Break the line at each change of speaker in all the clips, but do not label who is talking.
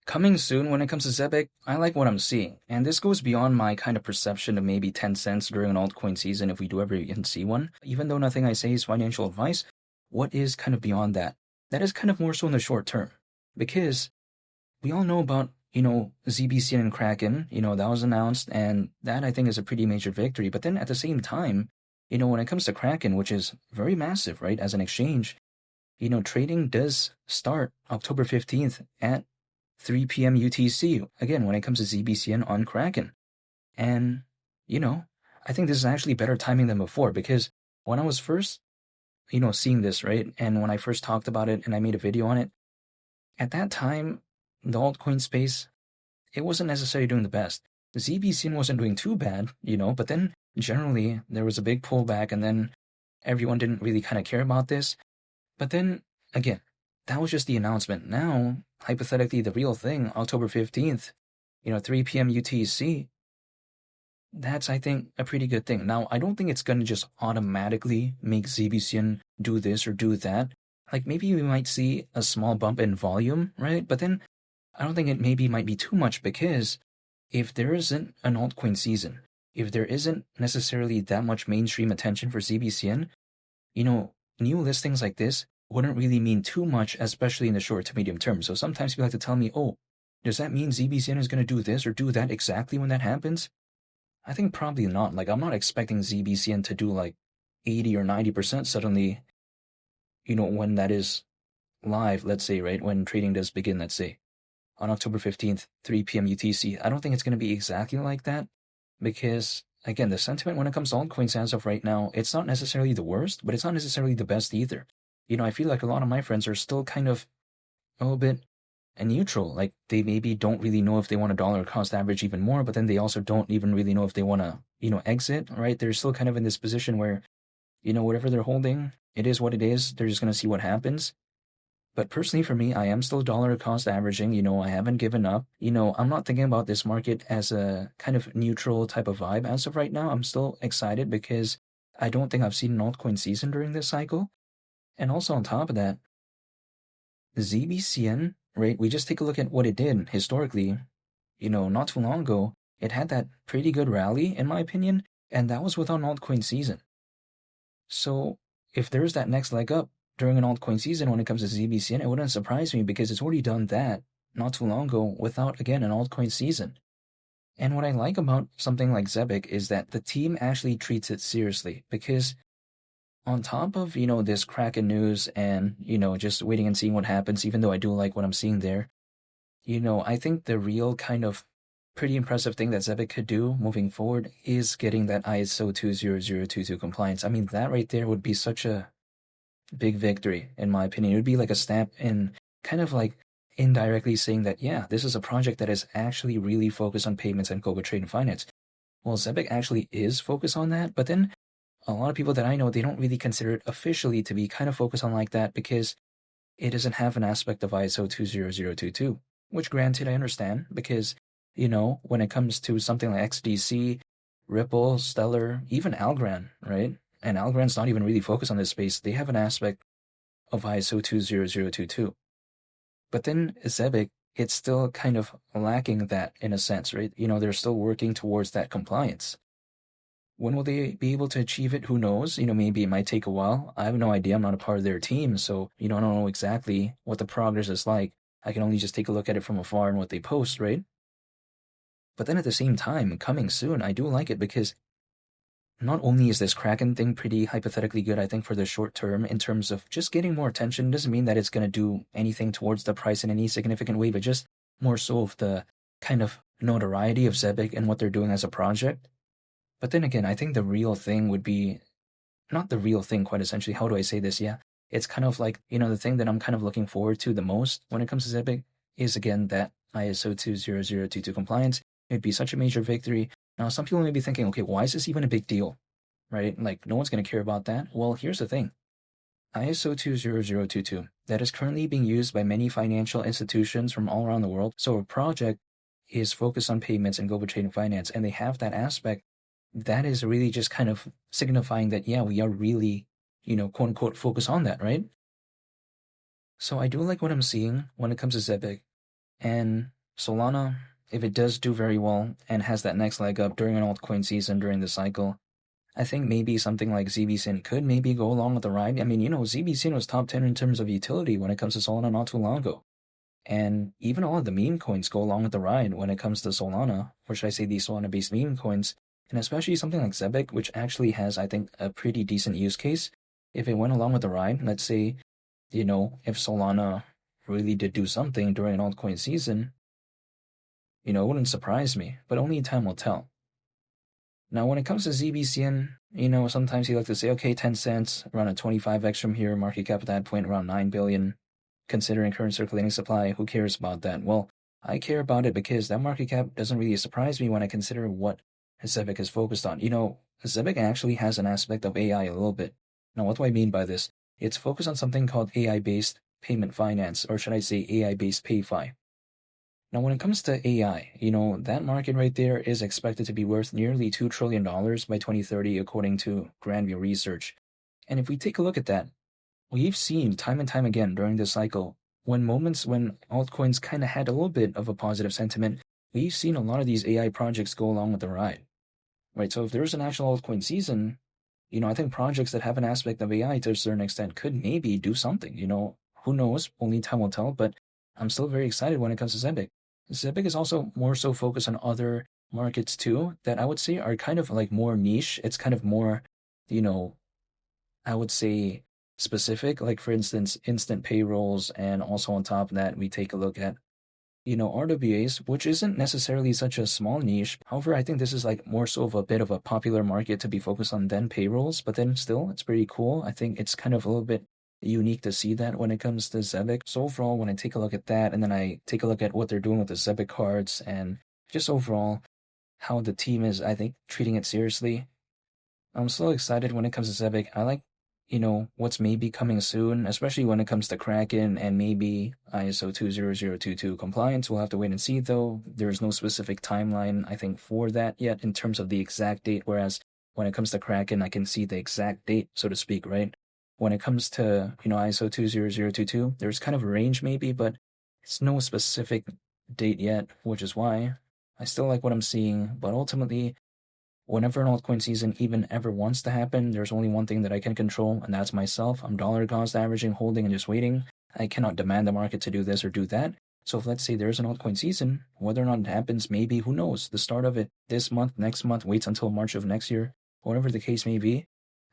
Coming soon when it comes to Zebec, I like what I'm seeing. And this goes beyond my kind of perception of maybe 10 cents during an altcoin season if we do ever even see one. Even though nothing I say is financial advice, what is kind of beyond that? That is kind of more so in the short term. Because we all know about, ZBCN and Kraken, that was announced, and that I think is a pretty major victory. But then at the same time, when it comes to Kraken, which is very massive, right, as an exchange, trading does start October 15th at 3 p.m. UTC, again, when it comes to ZBCN on Kraken. And, you know, I think this is actually better timing than before because when I was first, seeing this, right, and when I first talked about it and I made a video on it, at that time, the altcoin space, it wasn't necessarily doing the best. The ZBCN wasn't doing too bad, but then generally there was a big pullback and then everyone didn't really kind of care about this. But then, again, that was just the announcement. Now, hypothetically, the real thing, October 15th, 3 p.m. UTC, that's, I think, a pretty good thing. Now, I don't think it's going to just automatically make ZBCN do this or do that. Like, maybe we might see a small bump in volume, right? But then I don't think it maybe might be too much because if there isn't an altcoin season, if there isn't necessarily that much mainstream attention for ZBCN, new listings like this wouldn't really mean too much, especially in the short to medium term. So sometimes people like to tell me, oh, does that mean ZBCN is going to do this or do that exactly when that happens? I think probably not. Like, I'm not expecting ZBCN to do like 80 or 90% suddenly, when that is live, let's say, right? When trading does begin, let's say, on October 15th, 3 p.m. UTC. I don't think it's going to be exactly like that because, again, the sentiment when it comes to altcoins as of right now, it's not necessarily the worst, but it's not necessarily the best either. I feel like a lot of my friends are still kind of a little bit neutral. Like they maybe don't really know if they want a dollar cost average even more, but then they also don't even really know if they want to, exit, right? They're still kind of in this position where, whatever they're holding, it is what it is. They're just going to see what happens. But personally for me, I am still dollar cost averaging. I haven't given up. I'm not thinking about this market as a kind of neutral type of vibe as of right now. I'm still excited because I don't think I've seen an altcoin season during this cycle. And also on top of that, ZBCN, right? We just take a look at what it did historically. Not too long ago, it had that pretty good rally, in my opinion, and that was without an altcoin season. So if there's that next leg up during an altcoin season when it comes to ZBCN, it wouldn't surprise me because it's already done that not too long ago without, again, an altcoin season. And what I like about something like Zebec is that the team actually treats it seriously because on top of, this Kraken news and, just waiting and seeing what happens, even though I do like what I'm seeing there, I think the real kind of pretty impressive thing that Zebec could do moving forward is getting that ISO 20022 compliance. I mean, that right there would be such a big victory, in my opinion. It would be like a stamp in kind of like indirectly saying that, yeah, this is a project that is actually really focused on payments and global trade and finance. Well, Zebec actually is focused on that, but then a lot of people that I know, they don't really consider it officially to be kind of focused on like that because it doesn't have an aspect of ISO 20022, which granted I understand because, when it comes to something like XDC, Ripple, Stellar, even Algorand, right? And Algorand's not even really focused on this space. They have an aspect of ISO 20022. But then Zebec, it's still kind of lacking that in a sense, right? They're still working towards that compliance. When will they be able to achieve it? Who knows? Maybe it might take a while. I have no idea. I'm not a part of their team, so, I don't know exactly what the progress is like. I can only just take a look at it from afar and what they post, right? But then at the same time, coming soon, I do like it because not only is this Kraken thing pretty hypothetically good, I think, for the short term in terms of just getting more attention, doesn't mean that it's going to do anything towards the price in any significant way, but just more so of the kind of notoriety of Zebec and what they're doing as a project. But then again, I think the real thing would be not the real thing, quite essentially. How do I say this? Yeah, it's kind of like, the thing that I'm kind of looking forward to the most when it comes to Zebec is, again, that ISO 20022 compliance. It'd be such a major victory. Now, some people may be thinking, okay, why is this even a big deal? Right? Like, no one's going to care about that. Well, here's the thing. ISO 20022, that is currently being used by many financial institutions from all around the world. So a project is focused on payments and global trade and finance, and they have that aspect. That is really just kind of signifying that, yeah, we are really, quote unquote, focused on that, right? So I do like what I'm seeing when it comes to Zebec. And Solana, if it does do very well and has that next leg up during an altcoin season during the cycle, I think maybe something like ZBCN could maybe go along with the ride. I mean, ZBCN was top 10 in terms of utility when it comes to Solana not too long ago. And even all of the meme coins go along with the ride when it comes to Solana, or should I say these Solana-based meme coins, and especially something like Zebec, which actually has, I think, a pretty decent use case. If it went along with the ride, let's say, if Solana really did do something during an altcoin season, it wouldn't surprise me, but only time will tell. Now, when it comes to ZBCN, sometimes you like to say, okay, 10 cents, around a 25x from here, market cap at that point around 9 billion. Considering current circulating supply, who cares about that? Well, I care about it because that market cap doesn't really surprise me when I consider what Zebec is focused on. Zebec actually has an aspect of AI a little bit. Now, what do I mean by this? It's focused on something called AI-based payment finance, or should I say AI-based PayFi. Now, when it comes to AI, that market right there is expected to be worth nearly $2 trillion by 2030, according to Grandview Research. And if we take a look at that, we've seen time and time again during this cycle, when altcoins kind of had a little bit of a positive sentiment, we've seen a lot of these AI projects go along with the ride, right? So if there's an actual altcoin season, I think projects that have an aspect of AI to a certain extent could maybe do something, who knows? Only time will tell, but I'm still very excited when it comes to Zebec. Zebec is also more so focused on other markets too, that I would say are kind of like more niche. It's kind of more, I would say specific, like for instance, instant payrolls, and also on top of that, we take a look at, RWAs, which isn't necessarily such a small niche. However, I think this is like more so of a bit of a popular market to be focused on than payrolls, but then still, it's pretty cool. I think it's kind of a little bit unique to see that when it comes to Zebec. So overall, when I take a look at that, and then I take a look at what they're doing with the Zebec cards, and just overall how the team is, I think, treating it seriously, I'm so excited when it comes to Zebec. I like, what's maybe coming soon, especially when it comes to Kraken and maybe ISO 20022 compliance. We'll have to wait and see, though. There's no specific timeline, I think, for that yet in terms of the exact date, whereas when it comes to Kraken, I can see the exact date, so to speak, right? When it comes to, ISO 20022, there's kind of a range maybe, but it's no specific date yet, which is why I still like what I'm seeing, but ultimately, whenever an altcoin season even ever wants to happen, there's only one thing that I can control, and that's myself. I'm dollar cost averaging, holding, and just waiting. I cannot demand the market to do this or do that. So if let's say there's an altcoin season, whether or not it happens, maybe, who knows, the start of it this month, next month, waits until March of next year, whatever the case may be,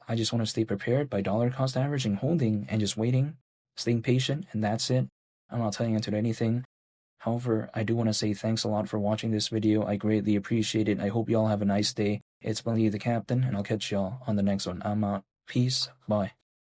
I just want to stay prepared by dollar cost averaging, holding, and just waiting, staying patient, and that's it. I'm not telling you to do anything. However, I do want to say thanks a lot for watching this video. I greatly appreciate it. I hope you all have a nice day. It's been Lee the Captain, and I'll catch y'all on the next one. I'm out. Peace. Bye.